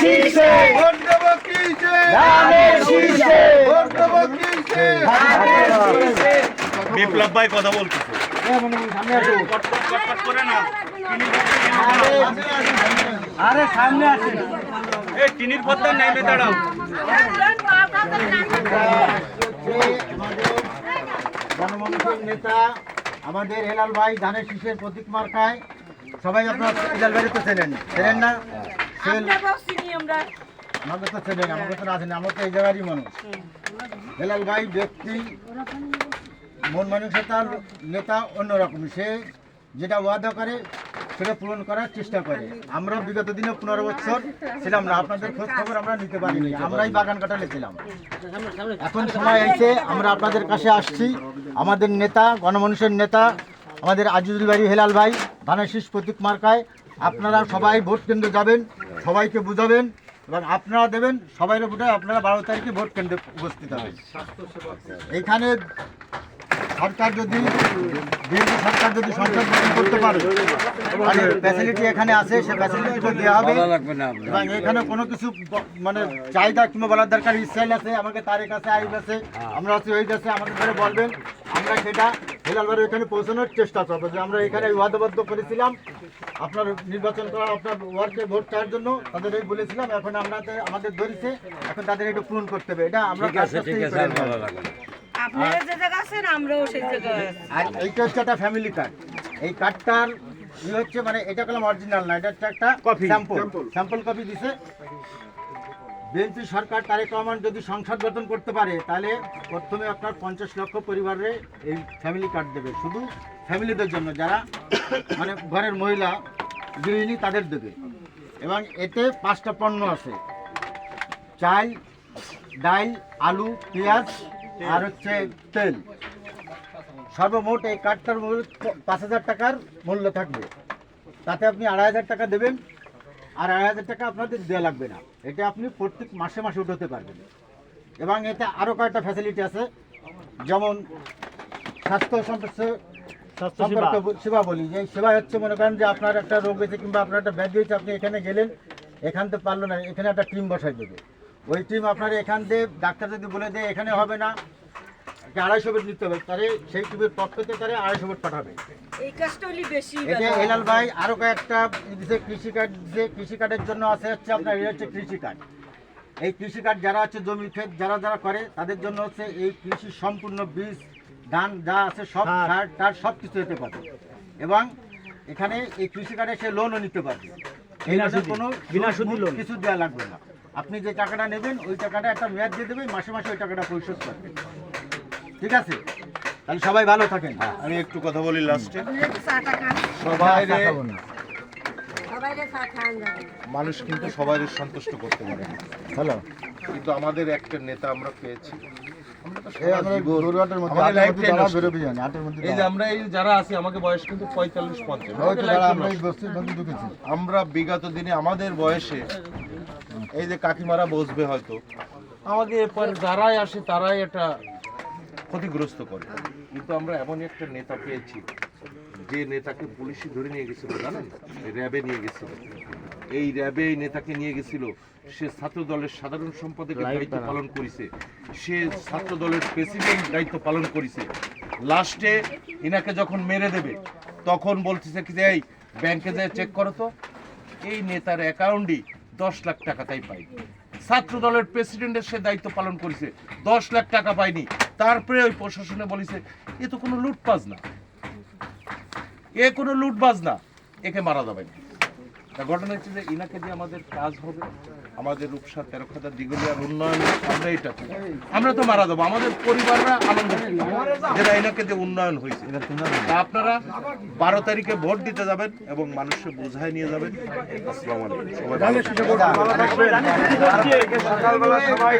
শীষে ভোট দেব কিসে ধানের শীষে ভোট দেব কিসে ধানের শীষে বিপ্লব ভাই কথা বলতেছে সামনে আসো কটকট করে না আরে সামনে আসেন এই টিনির পর্দা নেমে দাঁড়াও গণমানুষের নেতা আমাদের হেলাল ভাই ধানের শীষের প্রতীক মার্কায় সবাই আপনার হেলাল ভাই তো চেনেন না আমাকে তো চেনেন আমাকে তো না চেনেন আমরা তো এই জায়গারই মানুষ হেলাল ভাই ব্যক্তি মন মানসিকতার নেতা অন্যরকম সে যেটা ওয়াদা করে সেটা পূরণ করার চেষ্টা করে আমরা বিগত দিনে 15 বছর ছিলাম না আপনাদের খোঁজ খবর আমরা নিতে পারিনি আমরাই বাগান কাটালে ছিলাম এখন সময় এসে আমরা আপনাদের কাছে আসছি আমাদের নেতা গণমানুষের নেতা আমাদের আজিজুল বাড়ি হেলাল ভাই ধানের শীষ প্রতীক মার্কায় আপনারা সবাই ভোট কেন্দ্রে যাবেন সবাইকে বুঝাবেন এবং আপনারা দেবেন সবাইয়ের ভোটে আপনারা 12 তারিখে ভোট কেন্দ্রে উপস্থিত হবেন এইখানে সরকার যদি বিএনপি সরকার যদি সংসদ গঠন করতে পারে মানে ফ্যাসিলিটি এখানে আছে সে ফ্যাসিলিটিগুলো দেওয়া হবে এবং এখানে কোনো কিছু মানে চাহিদা কিংবা বলার দরকার ইসরায়েল আছে আমাকে তারেক আছে আইব আছে আমরা আছি ওই আছে আমাদের ধরে বলবেন আমরা সেটা হেলালবাড়ি এখানে পৌঁছানোর চেষ্টা করবো যে আমরা এখানে ওয়াদাবদ্ধ করেছিলাম আপনার নির্বাচন করা আপনার ওয়ার্ডে ভোট চাওয়ার জন্য তাদের এই বলেছিলাম এখন আমরা আমাদের ধরেছে এখন তাদের এটা পূরণ করতে হবে এটা আমরা আপনারা যে জায়গা আছেন আমরাও সেই জায়গায় আছি। আর এইটা হচ্ছে একটা ফ্যামিলি কার্ড এই কার্ডটার হচ্ছে মানে এটা কলম অরিজিনাল না এটা হচ্ছে একটা কপি স্যাম্পল কপি দিছে বিএনপি সরকার তারেক রহমান যদি সংসদ গঠন করতে পারে তাহলে প্রথমে আপনার 50 লক্ষ পরিবারে এই ফ্যামিলি কার্ড দেবে শুধু ফ্যামিলিদের জন্য যারা মানে ঘরের মহিলা গৃহিণী তাদের দেবে এবং এতে 5টা পণ্য আছে চাল ডাল আলু পেঁয়াজ আর হচ্ছে তেল সর্বমোট এই কার্ডটার মূল্য 5,000 টাকার মূল্য থাকবে তাতে আপনি 2,500 টাকা দেবেন আর 2,500 টাকা আপনাদের দেওয়া লাগবে না এটা আপনি প্রত্যেক মাসে মাসে উঠাতে পারবেন এবং এতে আরও কয়েকটা ফ্যাসিলিটি আছে যেমন স্বাস্থ্য সম্পর্ক সেবা বলি যে সেবা হচ্ছে মনে করেন যে আপনার একটা রোগ হয়েছে কিংবা আপনার একটা ব্যাধি হয়েছে আপনি এখানে গেলেন এখান থেকে পারলো না এখানে একটা টিম বসাই দেবে ওই টিম আপনার এখান দিয়ে ডাক্তার যদি বলে দেয় এখানে হবে না 250 বেড নিতে হবে তাহলে সেই টিমের পক্ষ থেকে তারা 250 বেড পাঠাবে এই কাজটা হলি বেশি এটা হেলাল ভাই আরও কয়েকটা দিছে কৃষি কার্ডের জন্য আছে হচ্ছে আপনার এটা হচ্ছে কৃষি কার্ড এই কৃষি কার্ড যারা হচ্ছে জমি ক্ষেত যারা করে তাদের জন্য হচ্ছে এই কৃষি সম্পূর্ণ বীজ ধান যা আছে সব সার টার সব কিছু হতে পারবে এবং এখানে এই কৃষি কার্ডে সে লোনও নিতে পারবে এই কোনো বিনা সুদী লোন কিছু দেওয়া লাগবে না আপনি যে টাকাটা নেবেন ওই টাকাটা একটা মেয়াদ দিয়ে দেবেন মাসে মাসে ওই টাকাটা পরিশোধ করবেন ঠিক আছে তাহলে সবাই ভালো থাকেন আমি একটু কথা বলি লাস্টে মানুষ কিন্তু সবাই সন্তুষ্ট করতে পারে না হ্যালো কিন্তু আমাদের একটা নেতা আমরা পেয়েছি এই যে আমরা এই যারা আছি আমাকে বয়স কিন্তু 45-50 আমরা বিগত দিনে আমাদের বয়সে এই যে কাকিমারা বসবে হয়তো আমাকে এরপর যারাই আসে তারাই এটা ক্ষতিগ্রস্ত করে কিন্তু আমরা এমন একটা নেতা পেয়েছি যে নেতাকে পুলিশই ধরে নিয়ে গেছিল জানেন র্যাবে নিয়ে গেছিল এই র্যাবে এই নেতাকে নিয়ে গেছিল সে ছাত্র দলের সাধারণ সম্পাদকের দায়িত্ব পালন করেছে সে ছাত্র দলের প্রেসিডেন্ট দায়িত্ব পালন করেছে লাস্টে ইনাকে যখন মেরে দেবে তখন বলতেছে কি যে এই ব্যাংকে যায় চেক করো তো এই নেতার অ্যাকাউন্টই 10 লাখ টাকা তাই পাই ছাত্র দলের প্রেসিডেন্টের সে দায়িত্ব পালন করেছে 10 লাখ টাকা পায়নি তারপরে ওই প্রশাসনে বলেছে এ তো কোনো লুটপাজ না একে মারা যাবে না ঘটনা হচ্ছে যে ইনাকে দিয়ে আমাদের কাজ হবে আমাদের রূপসা তেরোখাদা দিগলিয়ার উন্নয়ন আমরা এটা আমরা তো মারা যাবো আমাদের পরিবাররা আনন্দ যেটা ইনাকে দিয়ে উন্নয়ন হয়েছে আপনারা 12 তারিখে ভোট দিতে যাবেন এবং মানুষকে বোঝায় নিয়ে যাবেন আসসালামু আলাইকুম সবাই